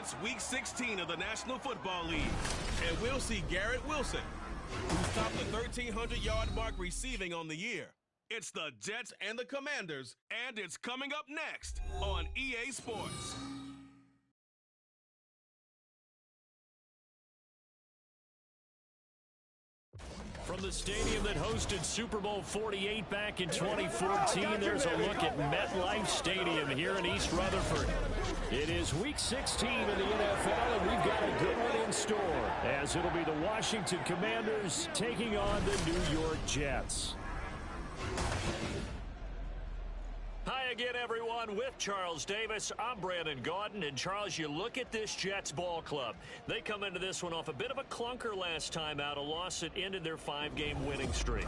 It's Week 16 of the National Football League, and we'll see Garrett Wilson, who's topped the 1,300-yard mark receiving on the year. It's the Jets and the Commanders, and it's coming up next on EA Sports. From the stadium that hosted Super Bowl 48 back in 2014, there's a look at MetLife Stadium here in East Rutherford. It is Week 16 of the NFL, and we've got a good one in store, as it'll be the Washington Commanders taking on the New York Jets. Hi again, everyone. With Charles Davis, I'm Brandon Gaudin. And, Charles, you look at this Jets ball club. They come into this one off a bit of a clunker last time out, a loss that ended their 5-game winning streak.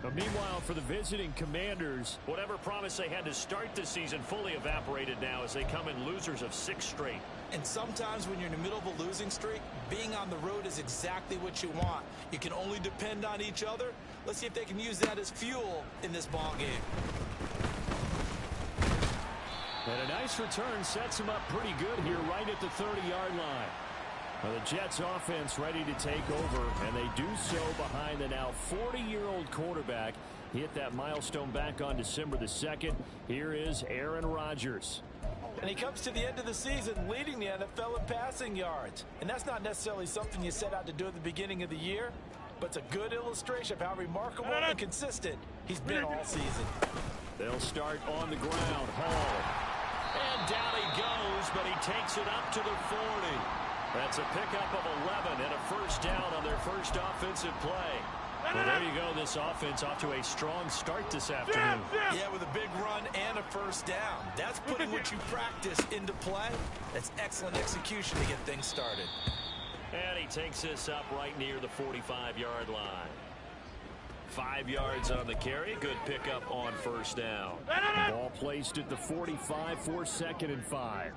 But meanwhile, for the visiting Commanders, whatever promise they had to start the season fully evaporated now as they come in losers of 6 straight. And sometimes when you're in the middle of a losing streak, being on the road is exactly what you want. You can only depend on each other. Let's see if they can use that as fuel in this ball game. And a nice return sets them up pretty good here right at the 30-yard line. Well, the Jets offense ready to take over, and they do so behind the now 40-year-old quarterback. He hit that milestone back on December the 2nd. Here is Aaron Rodgers. And he comes to the end of the season leading the NFL in passing yards. And that's not necessarily something you set out to do at the beginning of the year, but it's a good illustration of how remarkable and consistent he's been all season. They'll start on the ground. Hall. And down he goes, but he takes it up to the 40. That's a pickup of 11 and a first down on their first offensive play. Well, there you go. This offense off to a strong start this afternoon. Yeah, with a big run and a first down. That's putting what you practice into play. That's excellent execution to get things started. And he takes this up right near the 45-yard line. 5 yards on the carry. Good pickup on first down. Ball placed at the 45 for 2nd and 5.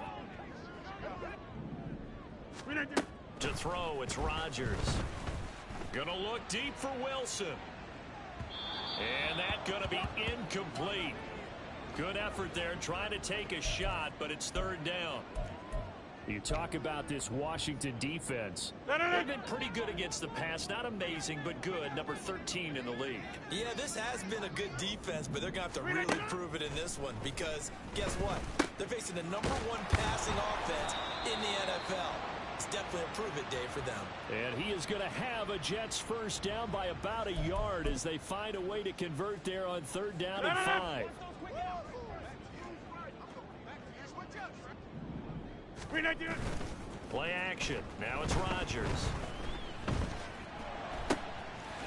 To throw, it's Rodgers. Gonna look deep for Wilson. And that's gonna be incomplete. Good effort there trying to take a shot, but it's 3rd down. You talk about this Washington defense. They've been pretty good against the pass. Not amazing, but good. Number 13 in the league. Yeah, this has been a good defense, but they're going to have to really prove it in this one because guess what? They're facing the #1 passing offense in the NFL. It's definitely a prove-it day for them. And he is going to have a Jets first down by about a yard as they find a way to convert there on 3rd down and 5. Play action. Now it's Rodgers.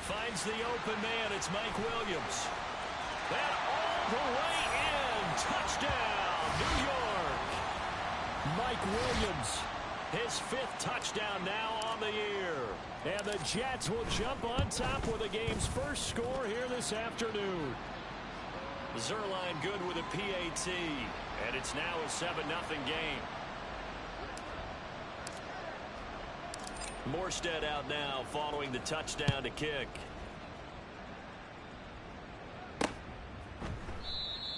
Finds the open man. It's Mike Williams. That all the way in. Touchdown, New York. Mike Williams. His 5th touchdown now on the year. And the Jets will jump on top with the game's first score here this afternoon. Zerline good with a PAT. And it's now a 7-0 game. Morstead out now following the touchdown to kick.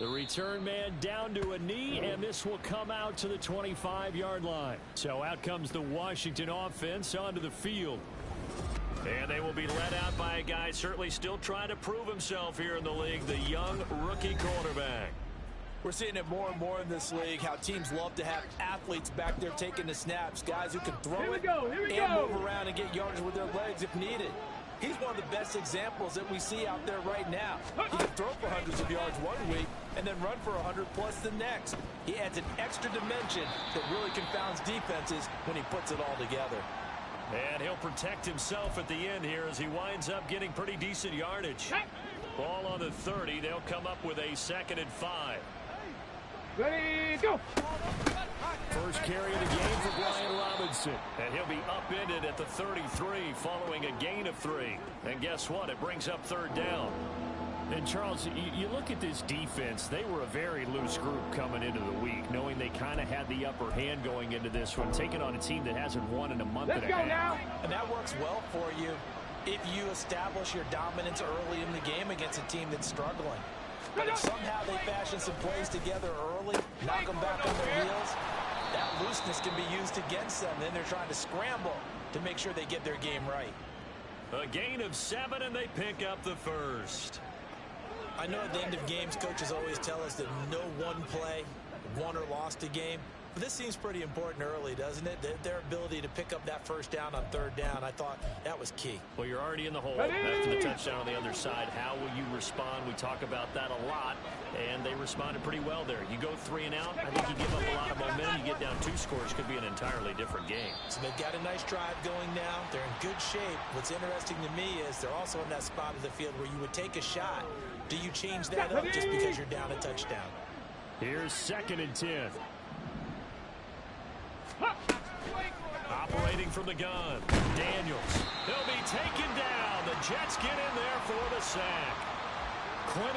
The return man down to a knee, and this will come out to the 25-yard line. So out comes the Washington offense onto the field. And they will be led out by a guy certainly still trying to prove himself here in the league, the young rookie quarterback. We're seeing it more and more in this league, how teams love to have athletes back there taking the snaps, guys who can throw it and move around and get yards with their legs if needed. He's one of the best examples that we see out there right now. He can throw for hundreds of yards one week and then run for 100+ the next. He adds an extra dimension that really confounds defenses when he puts it all together. And he'll protect himself at the end here as he winds up getting pretty decent yardage. Ball on the 30. They'll come up with a 2nd and 5. Ready, go! First carry of the game for Brian Robinson. And he'll be upended at the 33 following a gain of 3. And guess what? It brings up 3rd down. And, Charles, you look at this defense. They were a very loose group coming into the week, knowing they kind of had the upper hand going into this one, taking on a team that hasn't won in a month and a half. Now. And that works well for you if you establish your dominance early in the game against a team that's struggling. But if somehow they fashion some plays together early, knock them back on their heels, that looseness can be used against them. Then they're trying to scramble to make sure they get their game right. A gain of 7, and they pick up the first. I know at the end of games, coaches always tell us that no one play won or lost a game. But this seems pretty important early, doesn't it? Their ability to pick up that first down on third down, I thought that was key. Well, you're already in the hole after the touchdown on the other side. How will you respond? We talk about that a lot, and they responded pretty well there. You go 3 and out, I think you give up a lot of momentum. You get down 2 scores, could be an entirely different game. So they've got a nice drive going now. They're in good shape. What's interesting to me is they're also in that spot of the field where you would take a shot. Do you change that up just because you're down a touchdown? Here's 2nd and 10. Operating from the gun, Daniels. He'll be taken down. The Jets get in there for the sack. Quinn.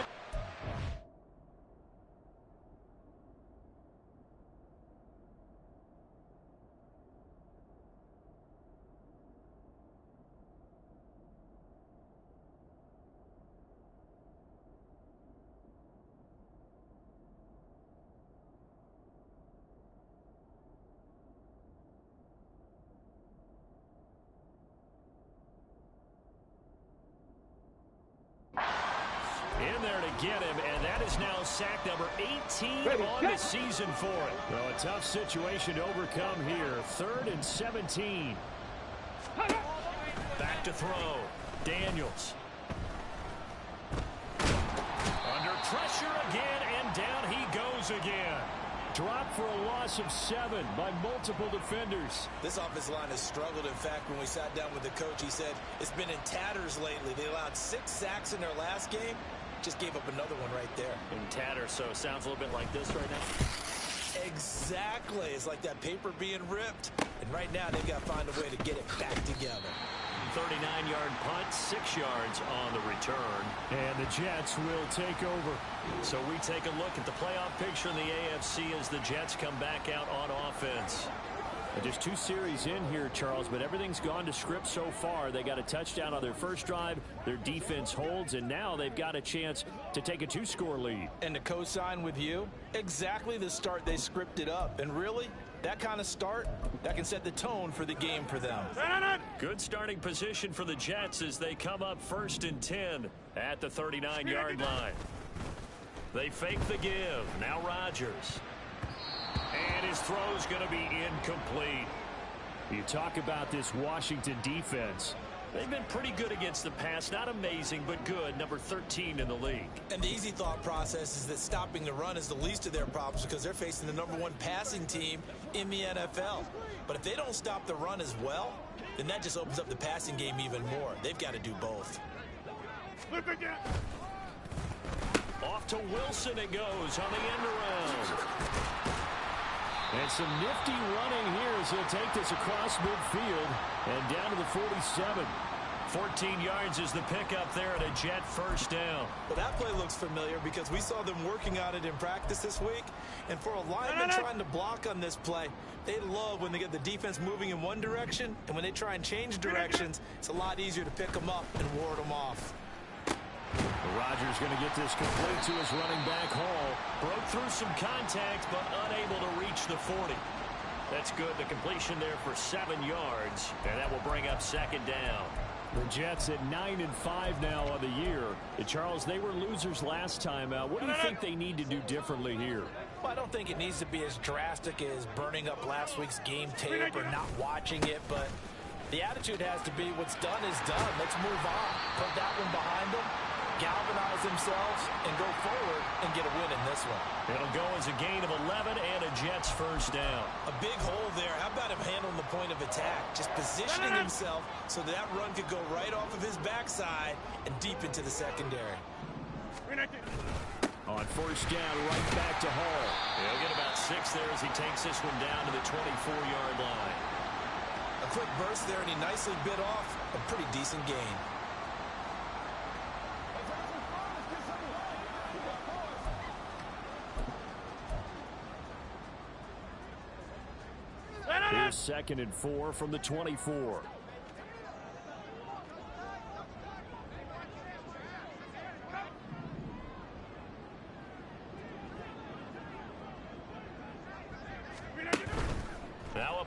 In there to get him, and that is now sack number 18 on the season for it. Well, a tough situation to overcome here. 3rd and 17. Back to throw. Daniels. Under pressure again, and down he goes again. Dropped for a loss of 7 by multiple defenders. This offensive line has struggled. In fact, when we sat down with the coach, he said it's been in tatters lately. They allowed 6 sacks in their last game. Just gave up another one right there. In tatters, so it sounds a little bit like this right now. Exactly. It's like that paper being ripped. And right now, they've got to find a way to get it back together. 39-yard punt, 6 yards on the return. And the Jets will take over. So we take a look at the playoff picture in the AFC as the Jets come back out on offense. And just 2 series in here, Charles, but everything's gone to script so far. They got a touchdown on their first drive. Their defense holds, and now they've got a chance to take a 2-score lead. And to co-sign with you, exactly the start they scripted up. And really, that kind of start, that can set the tone for the game for them. Good starting position for the Jets as they come up 1st and 10 at the 39-yard line. They fake the give. Now Rodgers. And his throw's going to be incomplete. You talk about this Washington defense. They've been pretty good against the pass. Not amazing, but good. Number 13 in the league. And the easy thought process is that stopping the run is the least of their problems because they're facing the #1 passing team in the NFL. But if they don't stop the run as well, then that just opens up the passing game even more. They've got to do both. Off to Wilson it goes on the end around. And some nifty running here as he'll take this across midfield and down to the 47. 14 yards is the pickup there at a Jet first down. Well, that play looks familiar because we saw them working on it in practice this week. And for a lineman trying to block on this play, they love when they get the defense moving in one direction. And when they try and change directions, it's a lot easier to pick them up and ward them off. Rodgers going to get this complete to his running back Hall. Broke through some contact, but unable to reach the 40. That's good. The completion there for 7 yards, and that will bring up 2nd down. The Jets at 9-5 now on the year. And Charles, they were losers last time out. What do you think they need to do differently here? Well, I don't think it needs to be as drastic as burning up last week's game tape or not watching it, but the attitude has to be what's done is done. Let's move on. Put that one behind them. Galvanize themselves and go forward and get a win in this one. It'll go as a gain of 11 and a Jets first down. A big hole there. How about him handling the point of attack? Just positioning himself so that run could go right off of his backside and deep into the secondary. On first down, right back to Hall. He'll get about 6 there as he takes this one down to the 24-yard line. A quick burst there, and he nicely bit off a pretty decent gain. Here's 2nd and 4 from the 24.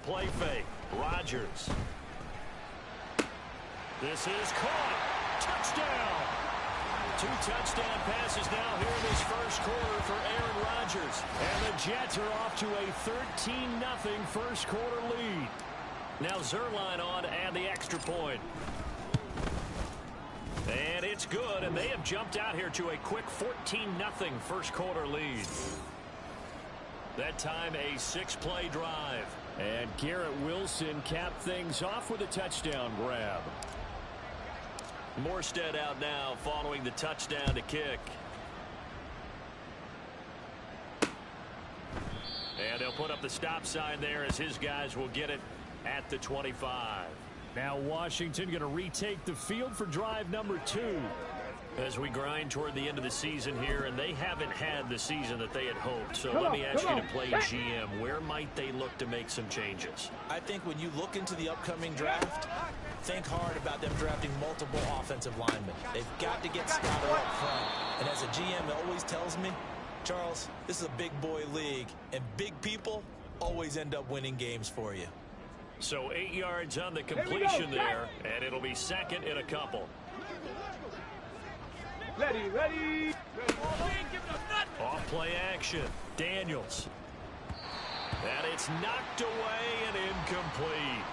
play fake. Rodgers. This is caught. Touchdown. 2 touchdown passes now here in this first quarter for Aaron Rodgers. And the Jets are off to a 13-0 first quarter lead. Now Zerline on to add the extra point. And it's good, and they have jumped out here to a quick 14-0 first quarter lead. That time a 6-play drive. And Garrett Wilson capped things off with a touchdown grab. Morstead out now following the touchdown to kick. And they'll put up the stop sign there as his guys will get it at the 25. Now Washington going to retake the field for drive number 2. As we grind toward the end of the season here, and they haven't had the season that they had hoped. So let me ask you to play GM. Where might they look to make some changes? I think when you look into the upcoming draft, think hard about them drafting multiple offensive linemen. They've got to get Scott up front. And as a GM, it always tells me, Charles, this is a big boy league, and big people always end up winning games for you. So 8 yards on the completion there, and it'll be second in a couple. Ready. Off play action. Daniels. And it's knocked away and incomplete.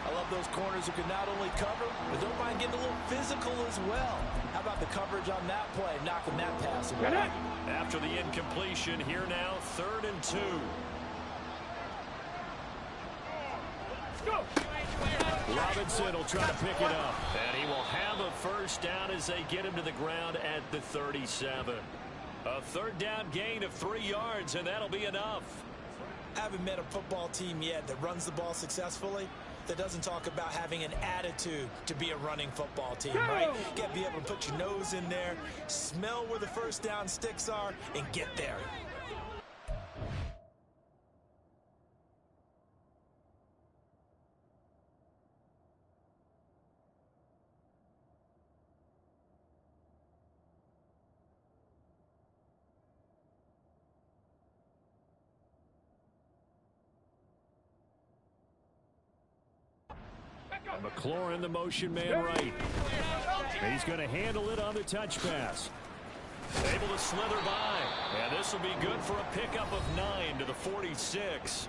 I love those corners who can not only cover, but don't mind getting a little physical as well. How about the coverage on that play, knocking that pass away? After the incompletion, here now, 3rd and 2. Robinson will try to pick it up. And he will have a first down as they get him to the ground at the 37. A 3rd down gain of 3 yards, and that'll be enough. I haven't met a football team yet that runs the ball successfully that doesn't talk about having an attitude to be a running football team, right? You got to be able to put your nose in there, smell where the first down sticks are, and get there. McLaurin, the motion man right. He's going to handle it on the touch pass. Able to slither by. And this will be good for a pickup of 9 to the 46.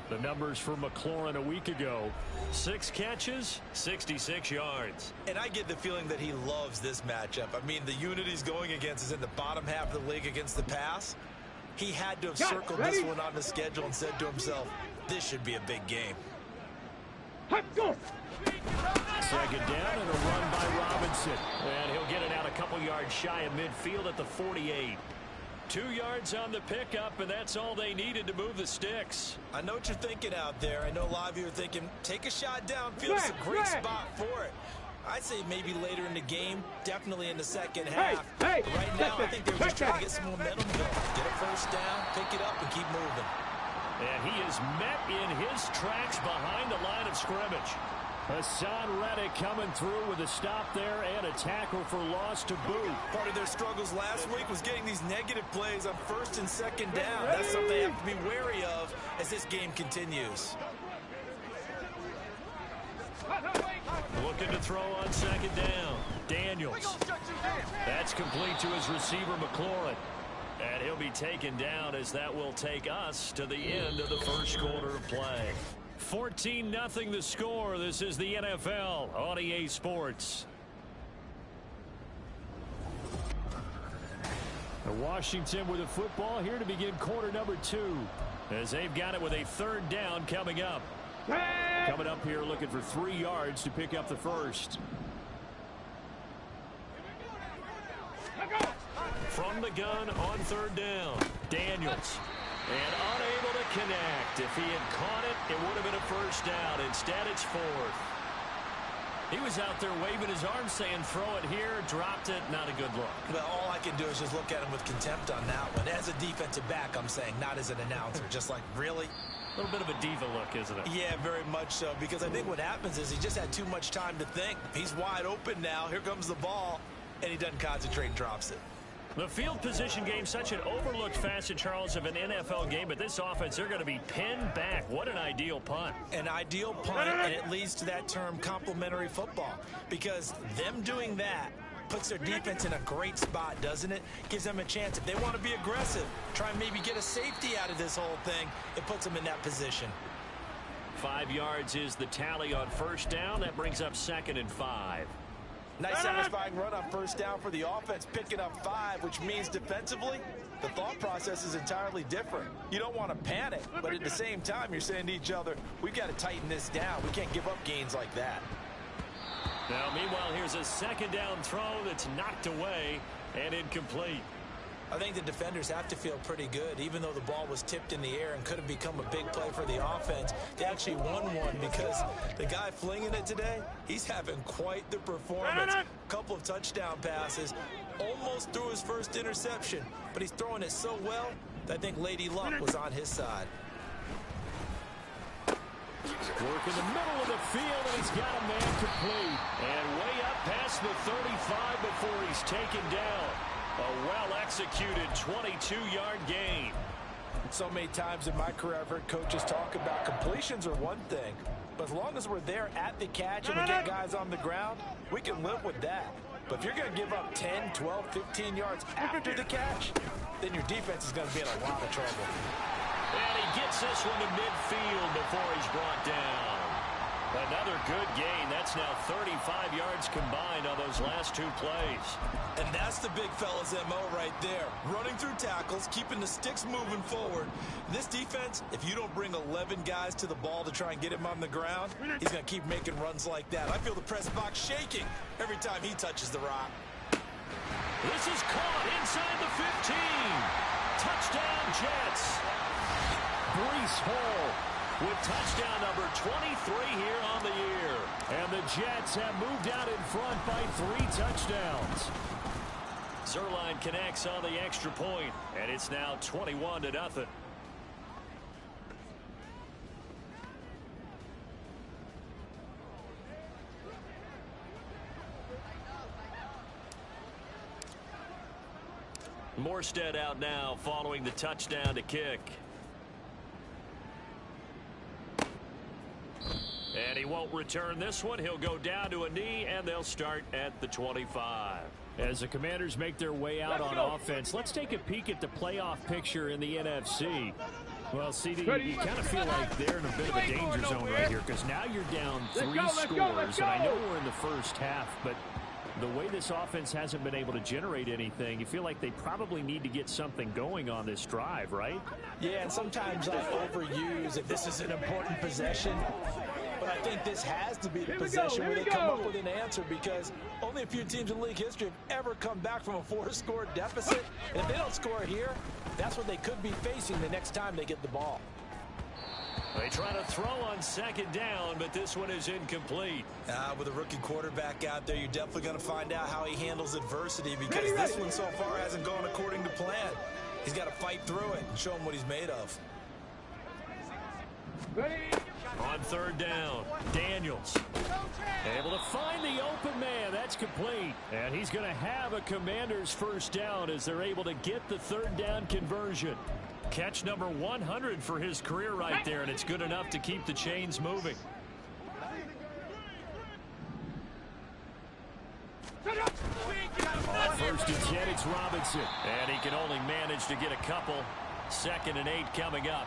The numbers for McLaurin a week ago. 6 catches, 66 yards. And I get the feeling that he loves this matchup. I mean, the unit he's going against is in the bottom half of the league against the pass. He had to have circled this one on the schedule and said to himself, this should be a big game. Second down and a run by Robinson. And he'll get it out a couple yards shy of midfield at the 48. 2 yards on the pickup, and that's all they needed to move the sticks. I know what you're thinking out there. I know a lot of you are thinking, take a shot downfield. It's a great spot for it. I'd say maybe later in the game, definitely in the second half. But right now, I think they're just trying to get some momentum going. Get a first down, pick it up, and keep moving. And he is met in his tracks behind the line of scrimmage. Hassan Reddick coming through with a stop there and a tackle for loss to boot. Part of their struggles last week was getting these negative plays on 1st and 2nd down. That's something they have to be wary of as this game continues. Looking to throw on 2nd down. Daniels. That's complete to his receiver, McLaurin. And he'll be taken down as that will take us to the end of the first quarter of play. 14-0 the score. This is the NFL on EA Sports. Washington with the football here to begin quarter number 2. As they've got it with a 3rd down coming up. Coming up here looking for 3 yards to pick up the first. From the gun on 3rd down. Daniels. And unable to connect. If he had caught it, it would have been a first down. Instead, it's 4th. He was out there waving his arms saying, throw it here, dropped it, not a good look. Well, all I can do is just look at him with contempt on that one. As a defensive back, I'm saying, not as an announcer. Just like, really? A little bit of a diva look, isn't it? Yeah, very much so. Because I think what happens is he just had too much time to think. He's wide open now. Here comes the ball. And he doesn't concentrate and drops it. The field position game, such an overlooked facet, Charles, of an NFL game, but this offense, they're going to be pinned back. What an ideal punt. An ideal punt, and it leads to that term complementary football, because them doing that puts their defense in a great spot, doesn't it? Gives them a chance. If they want to be aggressive, try and maybe get a safety out of this whole thing, it puts them in that position. 5 yards is the tally on first down. That brings up 2nd and 5. Nice satisfying run on first down for the offense, picking up 5, which means defensively, the thought process is entirely different. You don't want to panic, but at the same time, you're saying to each other, we've got to tighten this down. We can't give up gains like that. Now, meanwhile, here's a 2nd down throw that's knocked away and incomplete. I think the defenders have to feel pretty good. Even though the ball was tipped in the air and could have become a big play for the offense, they actually won one because the guy flinging it today, he's having quite the performance. Couple of touchdown passes, almost threw his first interception, but he's throwing it so well that I think Lady Luck was on his side. Work in the middle of the field, and he's got a man complete. And way up past the 35 before he's taken down. A well-executed 22-yard gain. So many times in my career, I've heard coaches talk about completions are one thing, but as long as we're there at the catch and we get guys on the ground, we can live with that. But if you're going to give up 10, 12, 15 yards after the catch, then your defense is going to be in a lot of trouble. And he gets this one to midfield before he's brought down. Another good gain. That's now 35 yards combined on those last 2 plays. And that's the big fella's MO right there. Running through tackles, keeping the sticks moving forward. This defense, if you don't bring 11 guys to the ball to try and get him on the ground, he's going to keep making runs like that. I feel the press box shaking every time he touches the rock. This is caught inside the 15. Touchdown, Jets. Breece Hall with touchdown number 23 here on the year. And the Jets have moved out in front by 3 touchdowns. Zerline connects on the extra point, and it's now 21-0. Morstead out now following the touchdown to kick. And he won't return this one. He'll go down to a knee, and they'll start at the 25. As the Commanders make their way out on offense, let's take a peek at the playoff picture in the NFC. Well, CD, you kind of feel like they're in a bit of a danger zone right here because now you're down 3 scores, and I know we're in the first half, but the way this offense hasn't been able to generate anything, you feel like they probably need to get something going on this drive, right? Yeah, and sometimes I overuse if this is an important possession. But I think this has to be the possession where they come up with an answer because only a few teams in league history have ever come back from a 4-score deficit. And if they don't score here, that's what they could be facing the next time they get the ball. They try to throw on 2nd down, but this one is incomplete. With a rookie quarterback out there, you're definitely going to find out how he handles adversity because this one so far hasn't gone according to plan. He's got to fight through it and show him what he's made of. On 3rd down, Daniels able to find the open man. That's complete. And he's going to have a Commander's first down as they're able to get the 3rd down conversion. Catch number 100 for his career right there, and it's good enough to keep the chains moving. On 1st and 10, it's Robinson. And he can only manage to get a couple. 2nd and 8 coming up.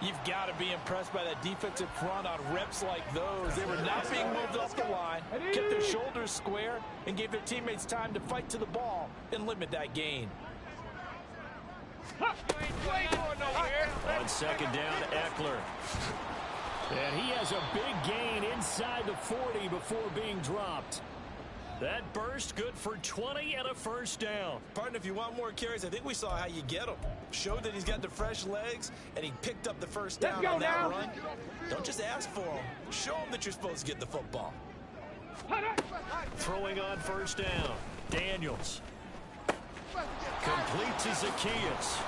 You've got to be impressed by that defensive front on reps like those. They were not being moved off the line, kept their shoulders square, and gave their teammates time to fight to the ball and limit that gain. On 2nd down, Eckler. And he has a big gain inside the 40 before being dropped. That burst good for 20 and a first down. Partner, if you want more carries, I think we saw how you get them. Showed that he's got the fresh legs, and he picked up the first down on that run. Don't just ask for them. Show them that you're supposed to get the football. Throwing on 1st down, Daniels. Complete to Zacchaeus.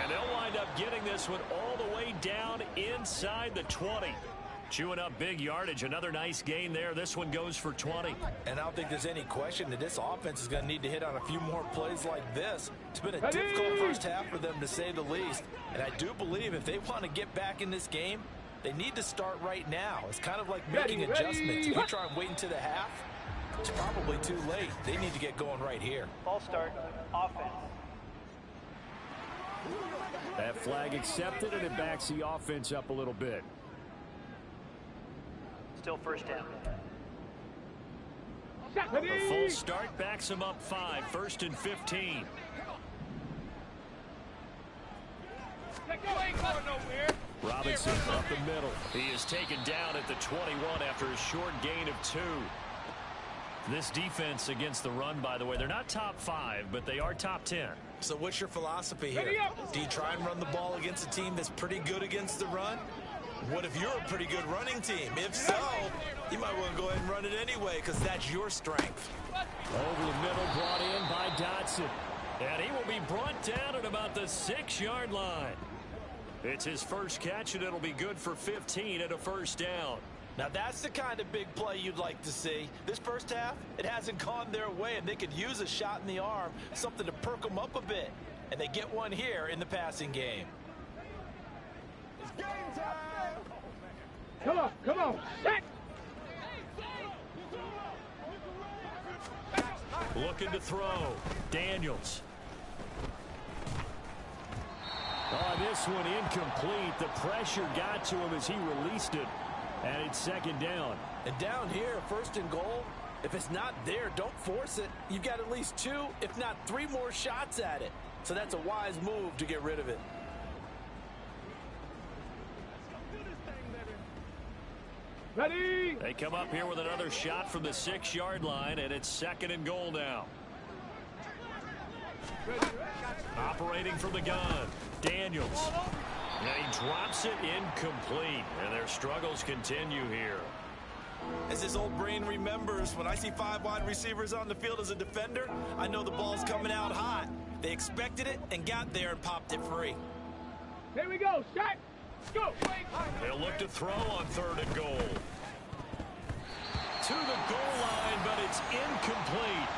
And they'll wind up getting this one all the way down inside the 20. Chewing up big yardage. Another nice gain there. This one goes for 20. And I don't think there's any question that this offense is going to need to hit on a few more plays like this. It's been a difficult first half for them, to say the least. And I do believe if they want to get back in this game, they need to start right now. It's kind of like making adjustments. If you try and wait until the half, it's probably too late. They need to get going right here. Ball start, offense. That flag accepted, and it backs the offense up a little bit. Still first down. The full start backs him up 5. 1st and 15. Robinson up the middle. He is taken down at the 21 after a short gain of 2. This defense against the run, by the way, they're not top 5, but they are top 10. So what's your philosophy here? Do you try and run the ball against a team that's pretty good against the run? What if you're a pretty good running team? If so, you might want to go ahead and run it anyway, because that's your strength. Over the middle, brought in by Dotson. And he will be brought down at about the 6-yard line. It's his first catch, and it'll be good for 15 at a first down. Now, that's the kind of big play you'd like to see. This first half, it hasn't gone their way, and they could use a shot in the arm, something to perk them up a bit. And they get one here in the passing game. It's game time. Come on, set. Looking to throw. Daniels. Oh, this one incomplete. The pressure got to him as he released it. And it's 2nd down. And down here, 1st and goal, if it's not there, don't force it. You've got at least 2, if not 3 more shots at it. So that's a wise move to get rid of it. Ready? They come up here with another shot from the 6-yard line, and it's 2nd and goal now. Operating from the gun, Daniels. And he drops it incomplete, and their struggles continue here. As his old brain remembers, when I see 5 wide receivers on the field as a defender, I know the ball's coming out hot. They expected it and got there and popped it free. Here we go, shot. Go. They'll look to throw on 3rd and goal. To the goal line, but it's incomplete.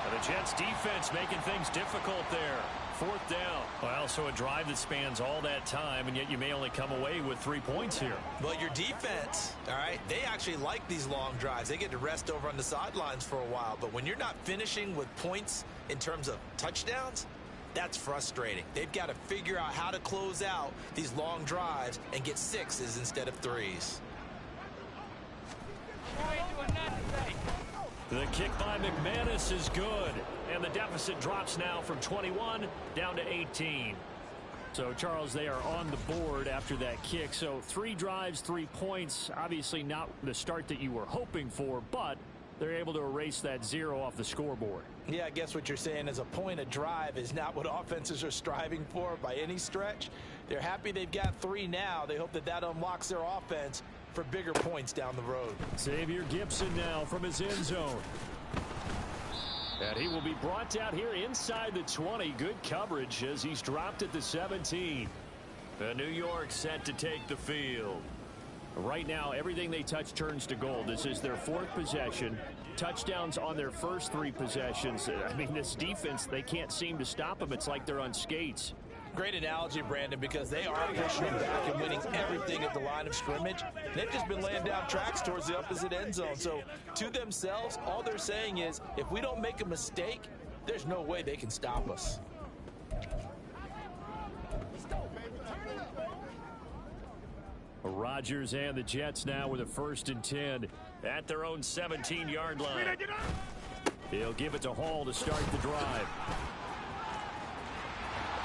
And the Jets defense making things difficult there. 4th down. Well, so a drive that spans all that time, and yet you may only come away with 3 points here. Well, your defense, all right, they actually like these long drives. They get to rest over on the sidelines for a while. But when you're not finishing with points in terms of touchdowns, that's frustrating. They've got to figure out how to close out these long drives and get 6s instead of 3s. The kick by McManus is good. And the deficit drops now from 21 down to 18. So, Charles, they are on the board after that kick. So 3 drives, 3 points. Obviously not the start that you were hoping for, but they're able to erase that 0 off the scoreboard. Yeah, I guess what you're saying is a point a drive is not what offenses are striving for by any stretch. They're happy they've got 3 now. They hope that that unlocks their offense for bigger points down the road. Xavier Gibson now from his end zone. And he will be brought down here inside the 20. Good coverage as he's dropped at the 17. And New York set to take the field. Right now, everything they touch turns to gold. This is their 4th possession. Touchdowns on their first 3 possessions. I mean, this defense, they can't seem to stop them. It's like they're on skates. Great analogy, Brandon, because they are pushing them back and winning everything at the line of scrimmage. They've just been laying down tracks towards the opposite end zone. So to themselves, all they're saying is, if we don't make a mistake, there's no way they can stop us. Rodgers and the Jets now with a 1st and 10 at their own 17-yard line. He'll give it to Hall to start the drive.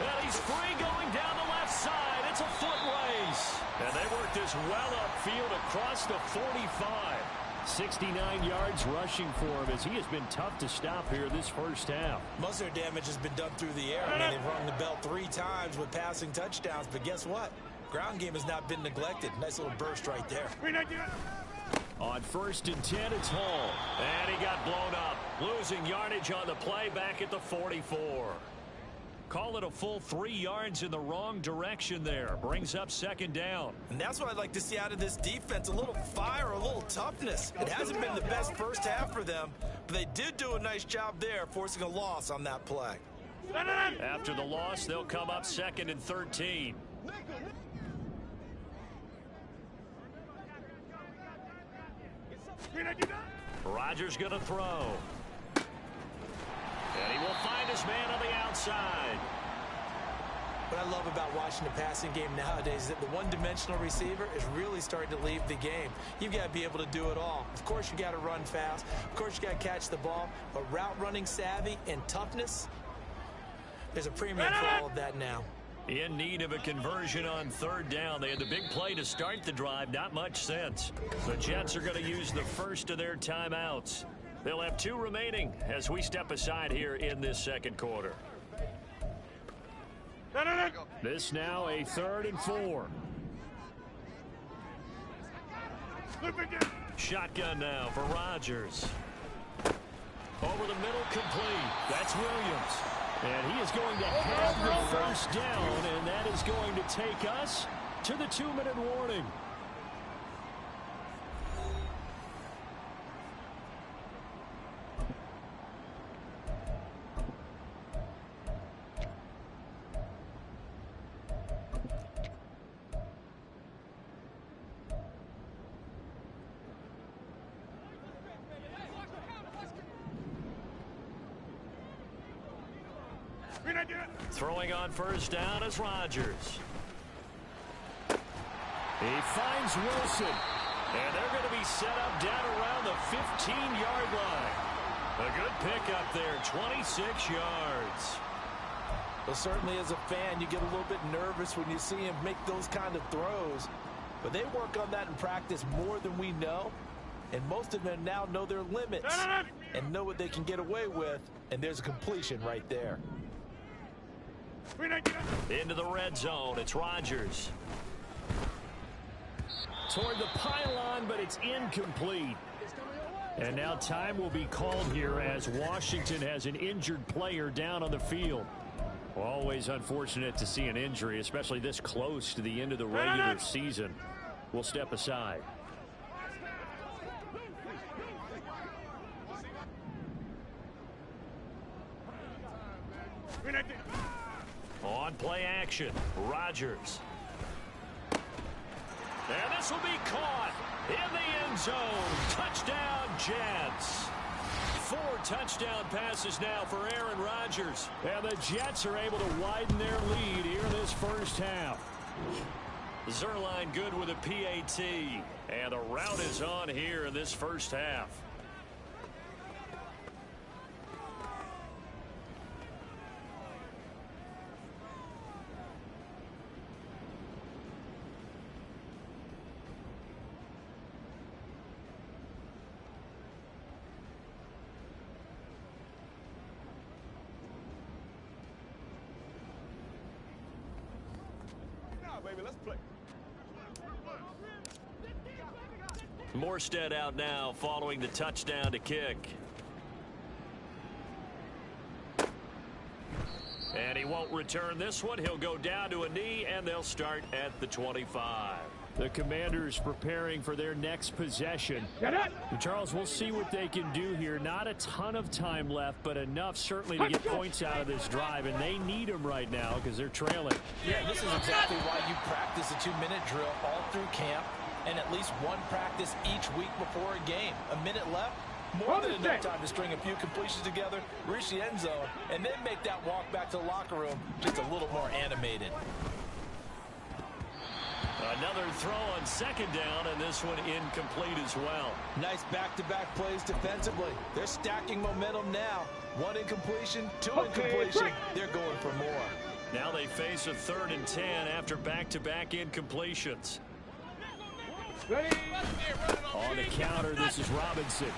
And he's free going down the left side. It's a foot race. And they work this well upfield across the 45. 69 yards rushing for him as he has been tough to stop here this first half. Most of their damage has been done through the air. I mean, they've rung the bell 3 times with passing touchdowns, but guess what? Ground game has not been neglected. Nice little burst right there. On 1st and 10, it's Hall. And he got blown up. Losing yardage on the play back at the 44. Call it a full 3 yards in the wrong direction there. Brings up second down. And that's what I'd like to see out of this defense, a little fire, a little toughness. It hasn't been the best first half for them, but they did do a nice job there, forcing a loss on that play. After the loss, they'll come up 2nd and 13. Rodgers going to throw. And he will find his man on the outside. What I love about watching the passing game nowadays is that the one-dimensional receiver is really starting to leave the game. You've got to be able to do it all. Of course, you got to run fast. Of course, you got to catch the ball. But route running savvy and toughness, there's a premium for all of that now. In need of a conversion on 3rd down. They had the big play to start the drive. Not much sense. The Jets are going to use the first of their timeouts. They'll have 2 remaining as we step aside here in this 2nd quarter. This now a 3rd and 4. Shotgun now for Rodgers. Over the middle, complete. That's Williams. And he is going to have the first down, and that is going to take us to the 2-minute warning. Throwing on first down is Rodgers. He finds Wilson. And they're going to be set up down around the 15-yard line. A good pickup there, 26 yards. Well, certainly as a fan, you get a little bit nervous when you see him make those kind of throws. But they work on that in practice more than we know. And most of them now know their limits and know what they can get away with. And there's a completion right there. Into the red zone, it's Rodgers. Toward the pylon, but it's incomplete. And now time will be called here as Washington has an injured player down on the field. Well, always unfortunate to see an injury, especially this close to the end of the regular season. We'll step aside. On play action, Rodgers. And this will be caught in the end zone. Touchdown, Jets. 4 touchdown passes now for Aaron Rodgers. And the Jets are able to widen their lead here in this first half. Zerline good with a PAT. And the route is on here in this first half. Morstead out now following the touchdown to kick. And he won't return this one. He'll go down to a knee, and they'll start at the 25. The Commanders preparing for their next possession. Charles, we'll see what they can do here. Not a ton of time left, but enough certainly to get points out of this drive, and they need them right now because they're trailing. Yeah, this is exactly why you practice a 2-minute drill all through camp and at least one practice each week before a game. A minute left, more than enough time to string a few completions together, reach the end zone, and then make that walk back to the locker room just a little more animated. Another throw on second down, and this one incomplete as well. Nice back-to-back plays defensively. They're stacking momentum now. 1 incompletion, 2 incompletion. They're going for more. Now they face a 3rd and 10 after back-to-back incompletions. On the counter, this is Robinson.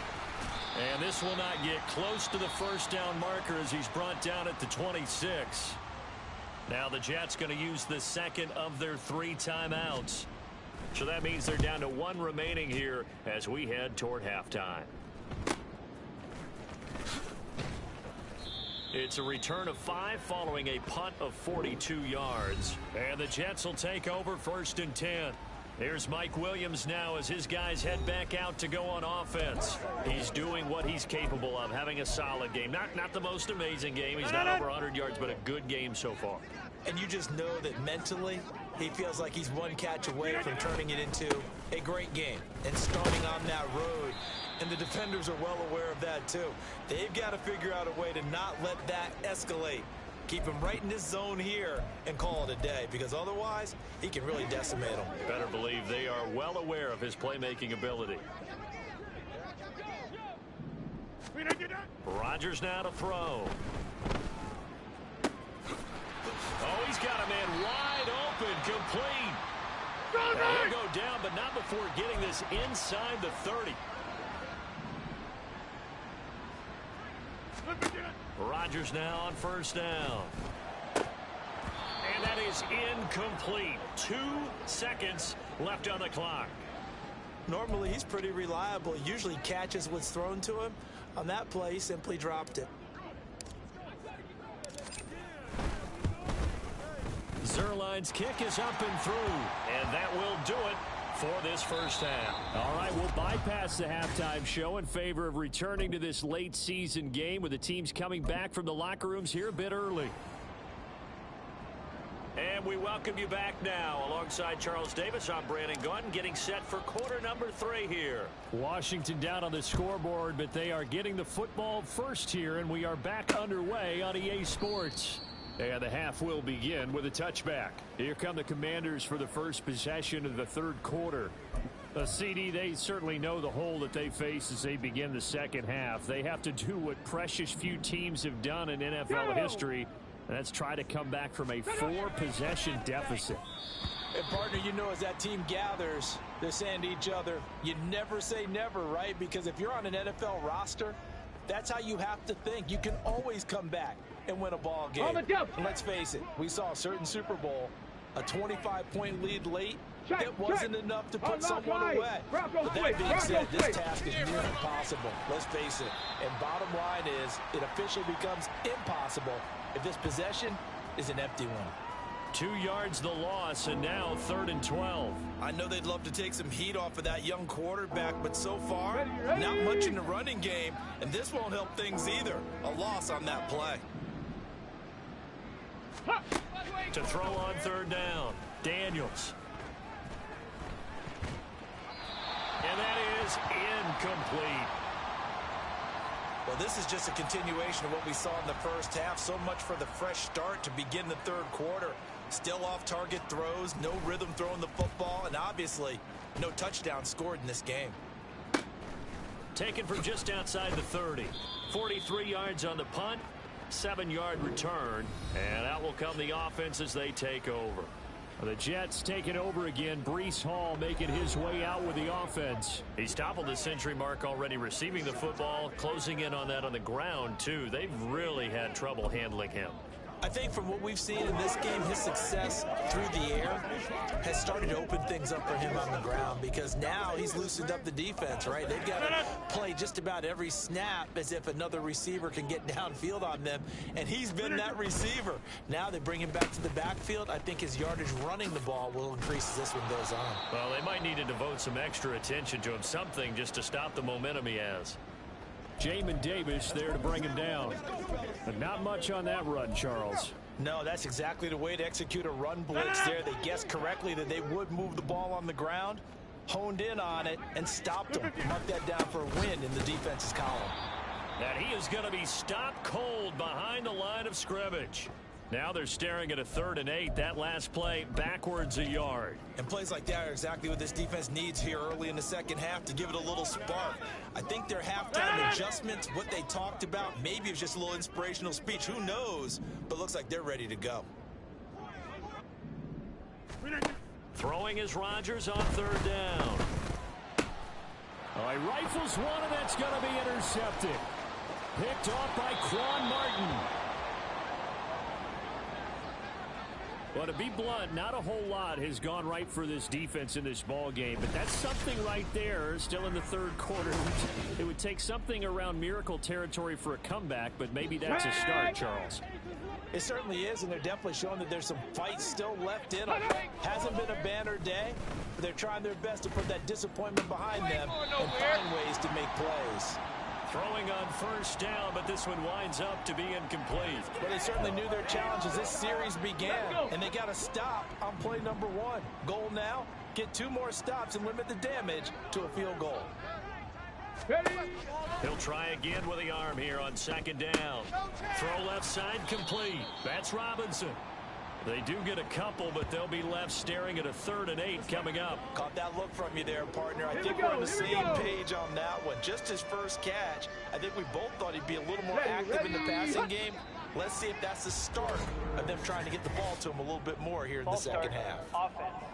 And this will not get close to the first down marker as he's brought down at the 26. Now the Jets going to use the second of their 3 timeouts. So that means they're down to 1 remaining here as we head toward halftime. It's a return of 5 following a punt of 42 yards. And the Jets will take over 1st and 10. Here's Mike Williams now as his guys head back out to go on offense. He's doing what he's capable of, having a solid game. Not the most amazing game. He's not over 100 yards, but a good game so far. And you just know that mentally he feels like he's one catch away from turning it into a great game and starting on that road. And the defenders are well aware of that too. They've got to figure out a way to not let that escalate. Keep him right in this zone here and call it a day, because otherwise he can really decimate them. Better believe they are well aware of his playmaking ability. Rodgers now to throw. Oh, he's got a man wide open, complete. Now he'll go down, but not before getting this inside the 30. Rodgers now on 1st down. And that is incomplete. 2 seconds left on the clock. Normally he's pretty reliable. Usually catches what's thrown to him. On that play, he simply dropped it. Zerline's kick is up and through, and that will do it for this 1st half. All right, we'll bypass the halftime show in favor of returning to this late season game with the teams coming back from the locker rooms here a bit early. And we welcome you back now. Alongside Charles Davis, I'm Brandon Gunn, getting set for quarter number 3 here. Washington down on the scoreboard, but they are getting the football first here, and we are back underway on EA Sports. And the half will begin with a touchback. Here come the Commanders for the first possession of the 3rd quarter. CD, they certainly know the hole that they face as they begin the 2nd half. They have to do what precious few teams have done in NFL history, and that's try to come back from a 4-possession deficit. And partner, you know, as that team gathers, they're saying to each other, you never say never, right? Because if you're on an NFL roster, that's how you have to think. You can always come back and win a ball game. And let's face it, we saw a certain Super Bowl, a 25-point lead late. It wasn't enough to put someone away. But that being said, this task is near impossible. Let's face it. And bottom line is, it officially becomes impossible if this possession is an empty one. 2 yards the loss, and now 3rd and 12. I know they'd love to take some heat off of that young quarterback, but so far, not much in the running game, and this won't help things either. A loss on that play. To throw on 3rd down, Daniels. And that is incomplete. Well, this is just a continuation of what we saw in the 1st half. So much for the fresh start to begin the 3rd quarter. Still off-target throws, no rhythm throwing the football, and obviously no touchdown scored in this game. Taken from just outside the 30. 43 yards on the punt, 7-yard return, and out will come the offense as they take over. The Jets taking over again. Breece Hall making his way out with the offense. He's toppled the century mark already receiving the football, closing in on that on the ground, too. They've really had trouble handling him. I think from what we've seen in this game, his success through the air has started to open things up for him on the ground, because now he's loosened up the defense, right? They've got to play just about every snap as if another receiver can get downfield on them, and he's been that receiver. Now they bring him back to the backfield. I think his yardage running the ball will increase as this one goes on. Well, they might need to devote some extra attention to him, something just to stop the momentum he has. Jamin Davis there to bring him down. But not much on that run, Charles. No, that's exactly the way to execute a run blitz there. They guessed correctly that they would move the ball on the ground, honed in on it, and stopped him. Mark that down for a win in the defense's column. And he is going to be stopped cold behind the line of scrimmage. Now they're staring at a 3rd and 8. That last play backwards a yard. And plays like that are exactly what this defense needs here early in the 2nd half to give it a little spark. I think their halftime adjustments, what they talked about, maybe it was just a little inspirational speech. Who knows? But looks like they're ready to go. Throwing is Rodgers on 3rd down. All right, rifles one, and that's going to be intercepted. Picked off by Quan Martin. Well, to be blunt, not a whole lot has gone right for this defense in this ball game, but that's something right there still in the third quarter. It would take something around miracle territory for a comeback, but maybe that's a start, Charles. It certainly is, and they're definitely showing that there's some fight still left in them. Hasn't been a banner day, but they're trying their best to put that disappointment behind them and find ways to make plays. Throwing on first down, but this one winds up to be incomplete. Well, they certainly knew their challenge as this series began, and they got to stop on play number 1. Goal now, get 2 more stops and limit the damage to a field goal. He'll try again with the arm here on second down. Throw left side complete. That's Robinson. They do get a couple, but they'll be left staring at a 3rd and 8 coming up. Caught that look from you there, partner. I think we're on the same page on that one. Just his first catch, I think we both thought he'd be a little more active in the passing game. Let's see if that's the start of them trying to get the ball to him a little bit more here in the second half. Offense.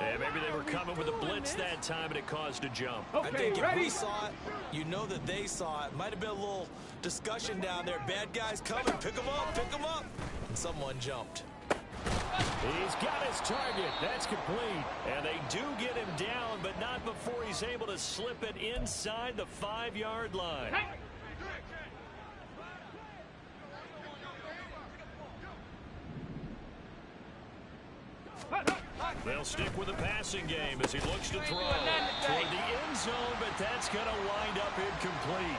And maybe they were coming with a blitz that time, and it caused a jump. I think if we saw it, you know that they saw it. Might have been a little discussion down there. Bad guys coming. Pick them up. Pick them up. And someone jumped. He's got his target. That's complete. And they do get him down, but not before he's able to slip it inside the 5-yard line. They'll stick with the passing game as he looks to throw toward the end zone, but that's going to wind up incomplete.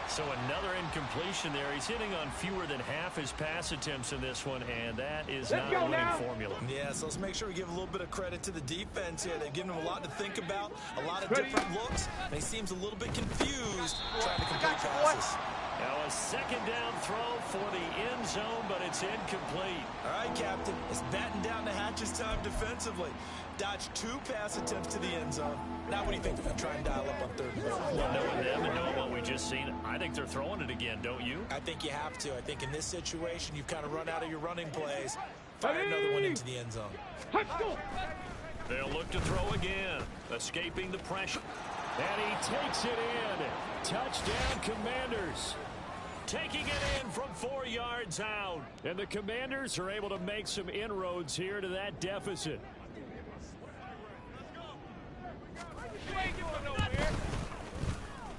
So another incompletion there. He's hitting on fewer than half his pass attempts in this one, and that is not a winning formula. Yeah, so let's make sure we give a little bit of credit to the defense here. They've given him a lot to think about, a lot of different looks, and he seems a little bit confused trying to complete passes. Now a second down throw for the end zone, but it's incomplete. All right, Captain, it's batten down the hatches time defensively. Dodged 2 pass attempts to the end zone. Now what do you think? They're going to try and dial up on 3rd and 4? Well, knowing them and knowing what we just seen, I think they're throwing it again, don't you? I think you have to. I think in this situation, you've kind of run out of your running plays. Fire another one into the end zone. They'll look to throw again, escaping the pressure. And he takes it in. Touchdown, Commanders. Taking it in from 4 yards out. And the Commanders are able to make some inroads here to that deficit.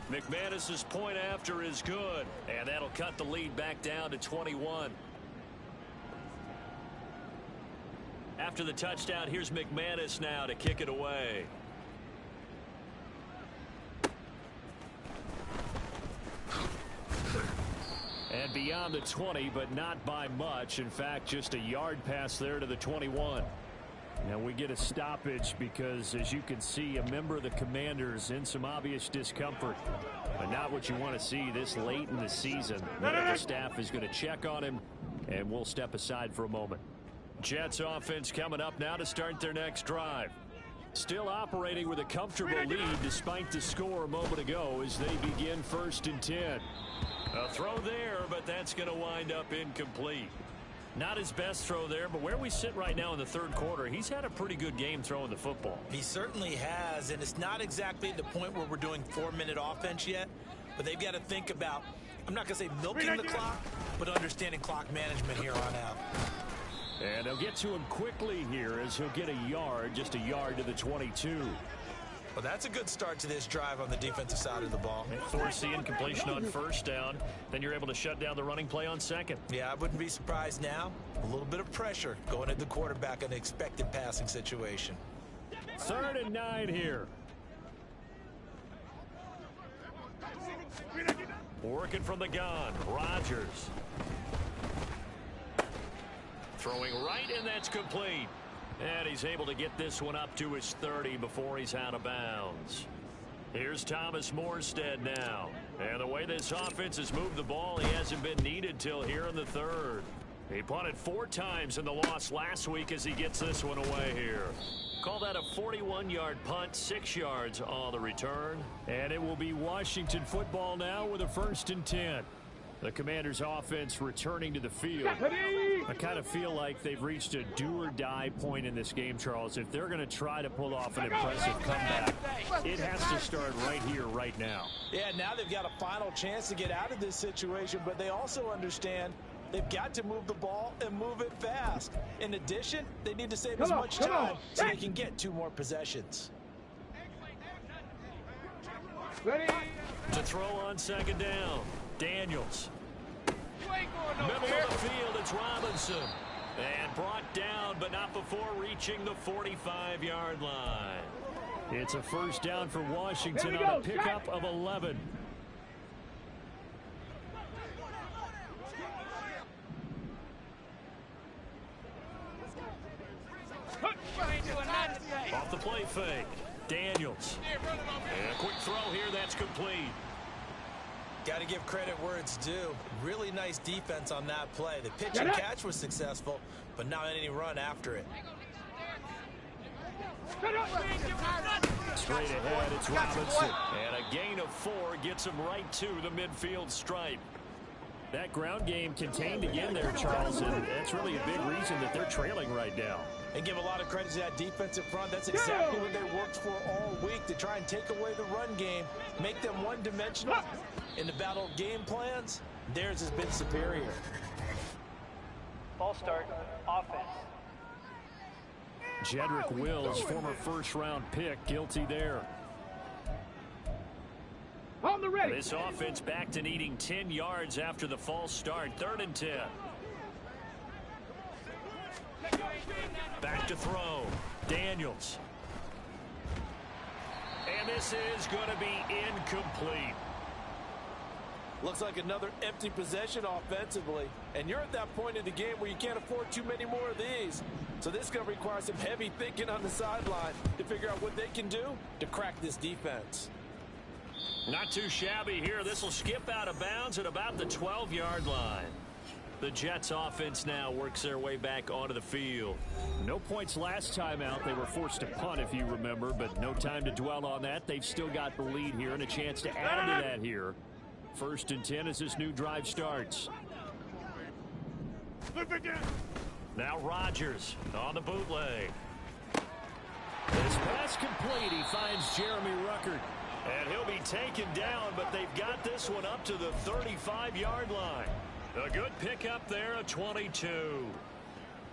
McManus's point after is good, and that'll cut the lead back down to 21. After the touchdown, here's McManus now to kick it away. And beyond the 20, but not by much. In fact, just a yard pass there to the 21. Now we get a stoppage because, as you can see, a member of the Commanders in some obvious discomfort. But not what you want to see this late in the season. The staff is going to check on him, and we'll step aside for a moment. Jets offense coming up now to start their next drive. Still operating with a comfortable lead despite the score a moment ago as they begin 1st and 10. A throw there, but that's going to wind up incomplete. Not his best throw there, but where we sit right now in the 3rd quarter, he's had a pretty good game throwing the football. He certainly has, and it's not exactly at the point where we're doing 4-minute offense yet, but they've got to think about, I'm not going to say milking the clock, but understanding clock management here on out. And they'll get to him quickly here as he'll get a yard, just a yard to the 22. Well, that's a good start to this drive on the defensive side of the ball. Force the incompletion on first down. Then you're able to shut down the running play on second. Yeah, I wouldn't be surprised now. A little bit of pressure going at the quarterback in an expected passing situation. 3rd and 9 here. Working from the gun, Rodgers. Throwing right, and that's complete. And he's able to get this one up to his 30 before he's out of bounds. Here's Thomas Morstead now. And the way this offense has moved the ball, he hasn't been needed till here in the 3rd. He punted 4 times in the loss last week as he gets this one away here. Call that a 41-yard punt, 6 yards on the return. And it will be Washington football now with a 1st and 10. The Commanders' offense returning to the field. I kind of feel like they've reached a do-or-die point in this game, Charles. If they're going to try to pull off an impressive comeback, it has to start right here, right now. Yeah, now they've got a final chance to get out of this situation, but they also understand They've got to move the ball and move it fast. In addition, they need to save as much time so they can get 2 more possessions. Ready? To throw on second down. Daniels. Middle of the field, it's Robinson. And brought down, but not before reaching the 45-yard line. It's a first down for Washington on a pickup of 11. Off the play fake. Daniels. And a quick throw here that's complete. Got to give credit where it's due. Really nice defense on that play. The pitch and catch was successful, but not any run after it. Straight ahead, it's Robinson. And a gain of 4 gets him right to the midfield stripe. That ground game contained again there, Charles, and that's really a big reason that they're trailing right now. And give a lot of credit to that defensive front. That's exactly what they worked for all week, to try and take away the run game, make them one-dimensional. In the battle of game plans, theirs has been superior. Ball start, offense. Jedrick Wills, former first-round pick, guilty there. On the ready. This offense back to needing 10 yards after the false start. 3rd and 10. Back to throw. Daniels. And this is going to be incomplete. Looks like another empty possession offensively. And you're at that point in the game where you can't afford too many more of these. So this is going to require some heavy thinking on the sideline to figure out what they can do to crack this defense. Not too shabby here. This will skip out of bounds at about the 12-yard line. The Jets offense now works their way back onto the field. No points last time out. They were forced to punt, if you remember, but no time to dwell on that. They've still got the lead here and a chance to add to that here. 1st and 10 as this new drive starts. Now Rodgers on the bootleg. This pass complete. He finds Jeremy Ruckert. And he'll be taken down, but they've got this one up to the 35-yard line. A good pickup there, a 22.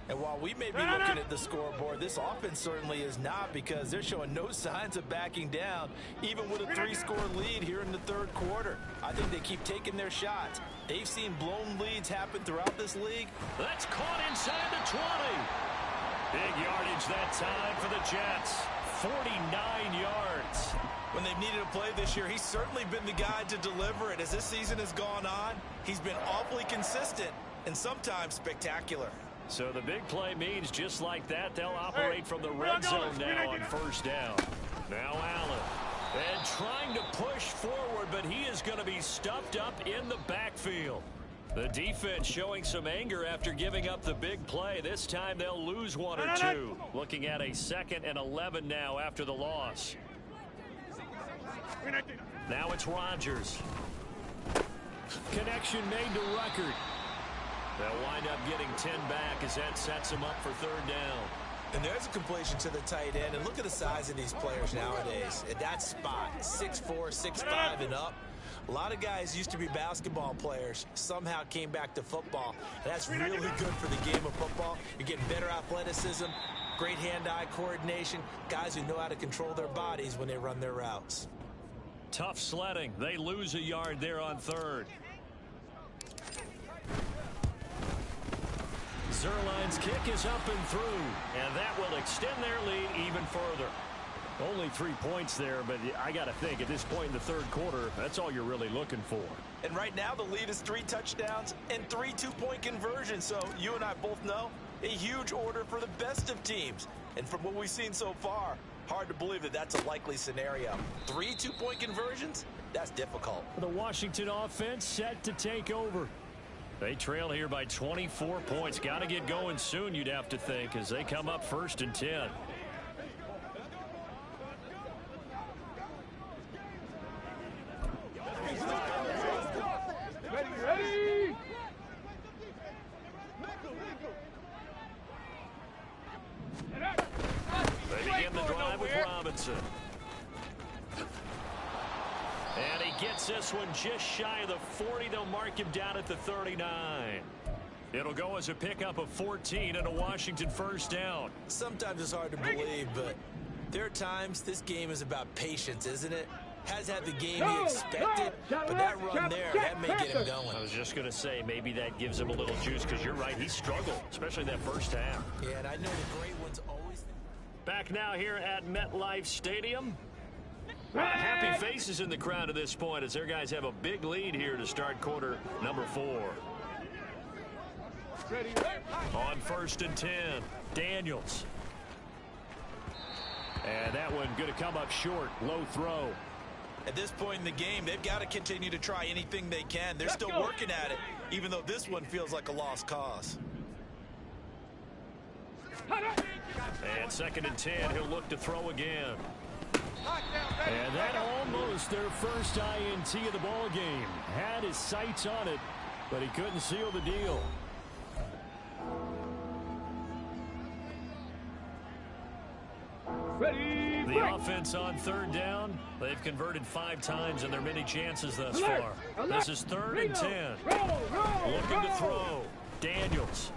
And while we may be looking at the scoreboard, this offense certainly is not, because they're showing no signs of backing down, even with a 3-score lead here in the 3rd quarter. I think they keep taking their shots. They've seen blown leads happen throughout this league. That's caught inside the 20. Big yardage that time for the Jets. 49 yards. When they've needed a play this year, he's certainly been the guy to deliver it. As this season has gone on, he's been awfully consistent and sometimes spectacular. So the big play means just like that, they'll operate from the red zone now on 1st down. Now Allen. And trying to push forward, but he is going to be stuffed up in the backfield. The defense showing some anger after giving up the big play. This time they'll lose 1 or 2. Looking at a 2nd and 11 now after the loss. Now it's Rodgers. Connection made to Ruckert. They'll wind up getting 10 back as that sets them up for 3rd down. And there's a completion to the tight end. And look at the size of these players nowadays. At that spot, 6'4", 6'5", and up. A lot of guys used to be basketball players, somehow came back to football. And that's really good for the game of football. You're getting better athleticism, great hand-eye coordination, guys who know how to control their bodies when they run their routes. Tough sledding. They lose a yard there on 3rd. Zerline's kick is up and through, and that will extend their lead even further. Only 3 points there, but I got to think at this point in the 3rd quarter, that's all you're really looking for. And right now the lead is 3 touchdowns and 3 two-point conversions. So you and I both know a huge order for the best of teams. And from what we've seen so far, hard to believe that that's a likely scenario. 3 two-point conversions? That's difficult. The Washington offense set to take over. They trail here by 24 points. Got to get going soon, you'd have to think, as they come up 1st and 10. Ready? They begin the drive with Robinson. And he gets this one just shy of the 40. They'll mark him down at the 39. It'll go as a pickup of 14 and a Washington first down. Sometimes it's hard to believe, but there are times this game is about patience, isn't it? Has had the game he expected, but that run there, that may get him going. I was just going to say, maybe that gives him a little juice, because you're right, he struggled, especially that first half. Yeah, and I know the great ones always... Back now here at MetLife Stadium. Happy faces in the crowd at this point as their guys have a big lead here to start quarter number 4. On 1st and 10, Daniels. And that one going to come up short, low throw. At this point in the game, they've got to continue to try anything they can. They're still working at it, even though this one feels like a lost cause. And 2nd and 10, he'll look to throw again. And that almost their first INT of the ball game. Had his sights on it, but he couldn't seal the deal. Ready, the offense on 3rd down. They've converted 5 times in their many chances thus far. This is 3rd and 10. Looking to throw. Daniels.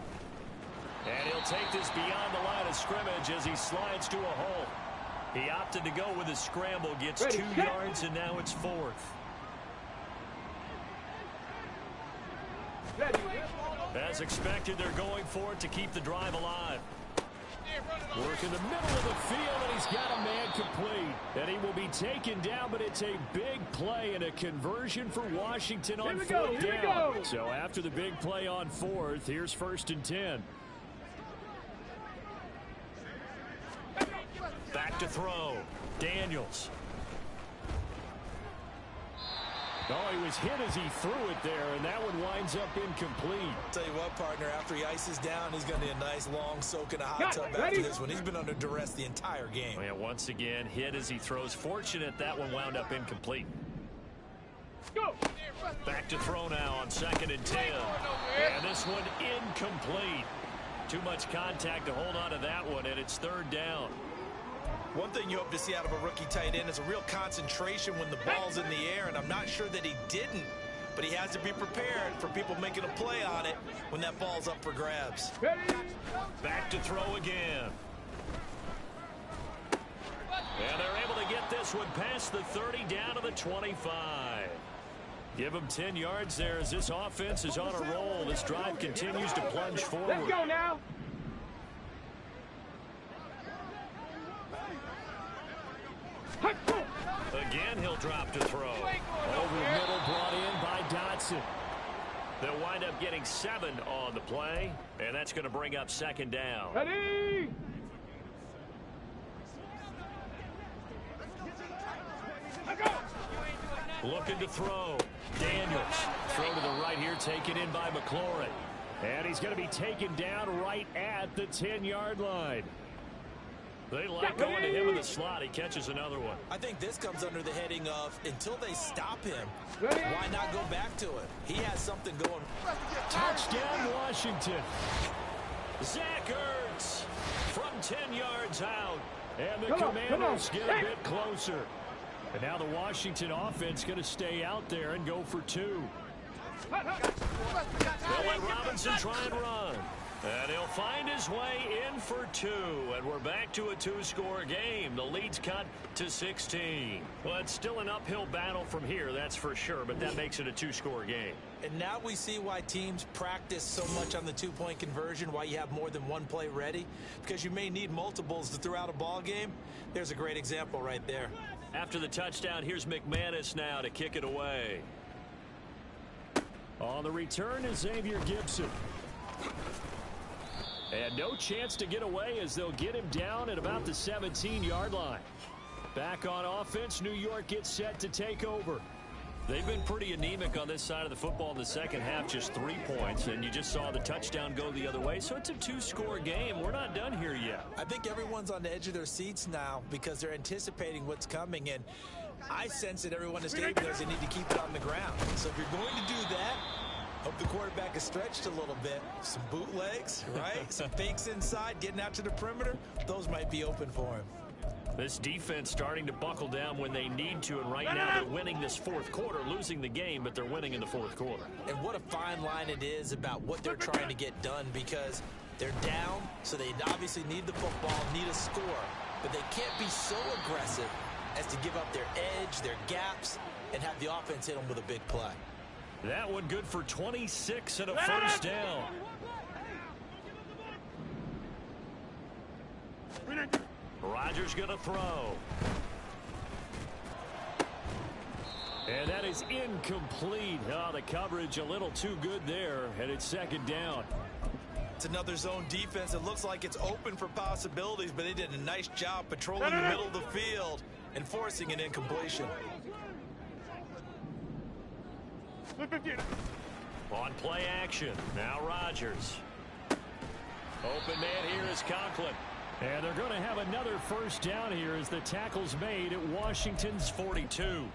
And he'll take this beyond the line of scrimmage as he slides to a hole. He opted to go with his scramble, gets 2 yards, and now it's 4th. As expected, they're going for it to keep the drive alive. Work in the middle of the field, and he's got a man complete. And he will be taken down, but it's a big play and a conversion for Washington on 4th down. So after the big play on 4th, here's 1st and 10. Back to throw. Daniels. Oh, he was hit as he threw it there, and that one winds up incomplete. Tell you what, partner, after he ices down, he's going to need a nice long soak in a hot tub after this one. He's been under duress the entire game. Oh, yeah, once again, hit as he throws. Fortunate that one wound up incomplete. Go. Back to throw now on 2nd and 10. And this one incomplete. Too much contact to hold on to that one, and it's 3rd down. One thing you hope to see out of a rookie tight end is a real concentration when the ball's in the air, and I'm not sure that he didn't, but he has to be prepared for people making a play on it when that ball's up for grabs. Back to throw again. And they're able to get this one past the 30 down to the 25. Give him 10 yards there as this offense is on a roll. This drive continues to plunge forward. Let's go now. Again, he'll drop to throw. Over the middle, brought in by Dotson. They'll wind up getting 7 on the play, and that's going to bring up 2nd down. Ready. Looking to throw. Daniels. Throw to the right here, taken in by McLaurin. And he's going to be taken down right at the 10-yard line. They like going to him in the slot. He catches another one. I think this comes under the heading of, until they stop him, why not go back to it? He has something going. Touchdown, Washington. Zach Ertz from 10 yards out. And the Commanders get a bit closer. And now the Washington offense going to stay out there and go for 2. They'll let Robinson try and run. And he'll find his way in for 2. And we're back to a 2-score game. The lead's cut to 16. Well, it's still an uphill battle from here, that's for sure. But that makes it a 2-score game. And now we see why teams practice so much on the 2-point conversion, why you have more than one play ready. Because you may need multiples to throw out a ball game. There's a great example right there. After the touchdown, here's McManus now to kick it away. On the return is Xavier Gibson. And no chance to get away as they'll get him down at about the 17-yard line. Back on offense, New York gets set to take over. They've been pretty anemic on this side of the football in the second half, just 3 points, and you just saw the touchdown go the other way. So it's a 2-score game. We're not done here yet. I think everyone's on the edge of their seats now because they're anticipating what's coming, and I sense that everyone is stable as they need to keep it on the ground. So if you're going to do that, hope the quarterback is stretched a little bit. Some bootlegs, right? Some fakes inside, getting out to the perimeter. Those might be open for him. This defense starting to buckle down when they need to, and right now they're winning this fourth quarter, losing the game, but they're winning in the fourth quarter. And what a fine line it is about what they're trying to get done, because they're down, so they obviously need the football, need a score, but they can't be so aggressive as to give up their edge, their gaps, and have the offense hit them with a big play. That one good for 26 and a first down. Rodgers going to throw. And that is incomplete. Oh, the coverage a little too good there, and it's second down. It's another zone defense. It looks like it's open for possibilities, but they did a nice job patrolling the middle of the field and forcing an incompletion. On play action, now Rodgers. Open man here is Conklin. And they're going to have another first down here as the tackle's made at Washington's 42.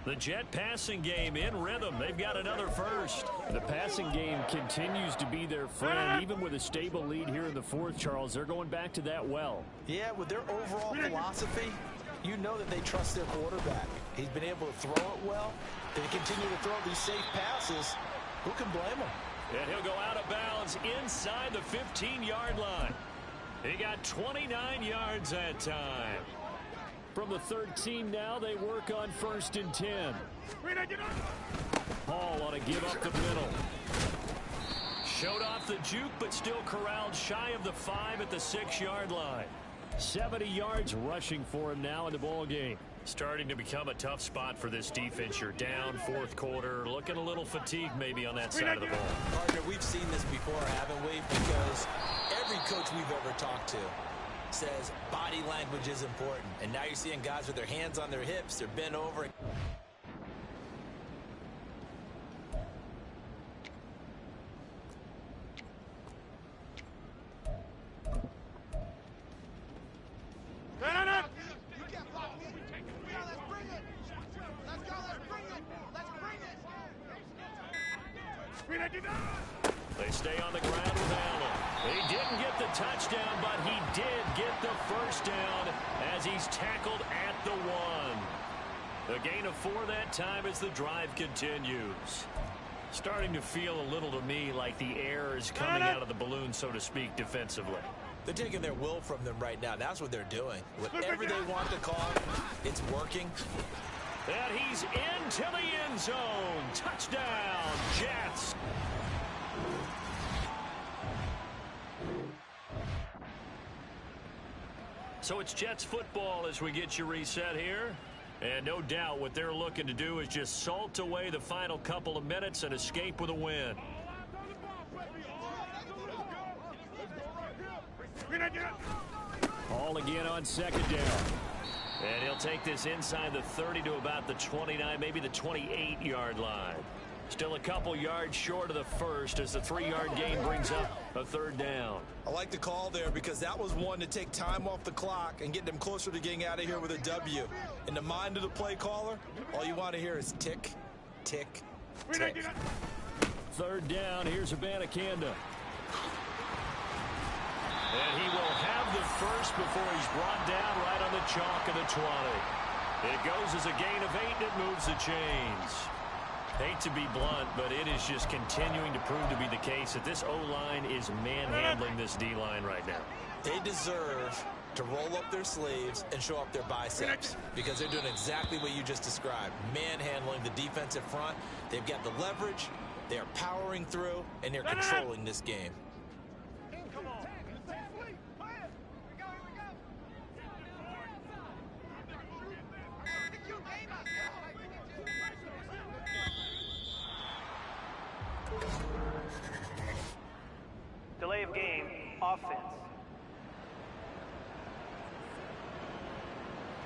The Jet passing game in rhythm. They've got another first. The passing game continues to be their friend. Even with a stable lead here in the fourth, Charles, they're going back to that well. Yeah, with their overall philosophy, you know that they trust their quarterback. He's been able to throw it well. They continue to throw these safe passes. Who can blame him? And he'll go out of bounds inside the 15-yard line. He got 29 yards that time. From the 13 now, they work on 1st and 10. Hall ought to give up the middle. Showed off the juke, but still corralled shy of the 5 at the 6-yard line. 70 yards rushing for him now in the ball game. Starting to become a tough spot for this defense. You're down fourth quarter, looking a little fatigued maybe on that side of the ball. Partner, we've seen this before, haven't we? Because every coach we've ever talked to says body language is important. And now you're seeing guys with their hands on their hips, they're bent over. They stay on the ground with Allen. He didn't get the touchdown, but he did get the first down as he's tackled at the 1. A gain of 4 that time as the drive continues. Starting to feel a little to me like the air is coming out of the balloon, so to speak, defensively. They're taking their will from them right now. That's what they're doing. Whatever they want to call, it's working. And he's into the end zone. Touchdown, Jets. So it's Jets football as we get you reset here. And no doubt what they're looking to do is just salt away the final couple of minutes and escape with a win. Hall again on 2nd down. And he'll take this inside the 30 to about the 29, maybe the 28-yard line. Still a couple yards short of the first as the 3-yard gain brings up a 3rd down. I like the call there because that was one to take time off the clock and get them closer to getting out of here with a W. In the mind of the play caller, all you want to hear is tick, tick, tick. 3rd down, here's Abanikanda. And he will have the first before he's brought down right on the chalk of the 20. It goes as a gain of 8 and it moves the chains. Hate to be blunt, but it is just continuing to prove to be the case that this O-line is manhandling this D-line right now. They deserve to roll up their sleeves and show up their biceps because they're doing exactly what you just described, manhandling the defensive front. They've got the leverage, they're powering through, and they're controlling this game. Delay of game, offense.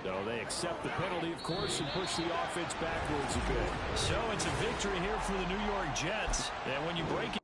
So they accept the penalty, of course, and push the offense backwards a bit. So it's a victory here for the New York Jets. And when you break it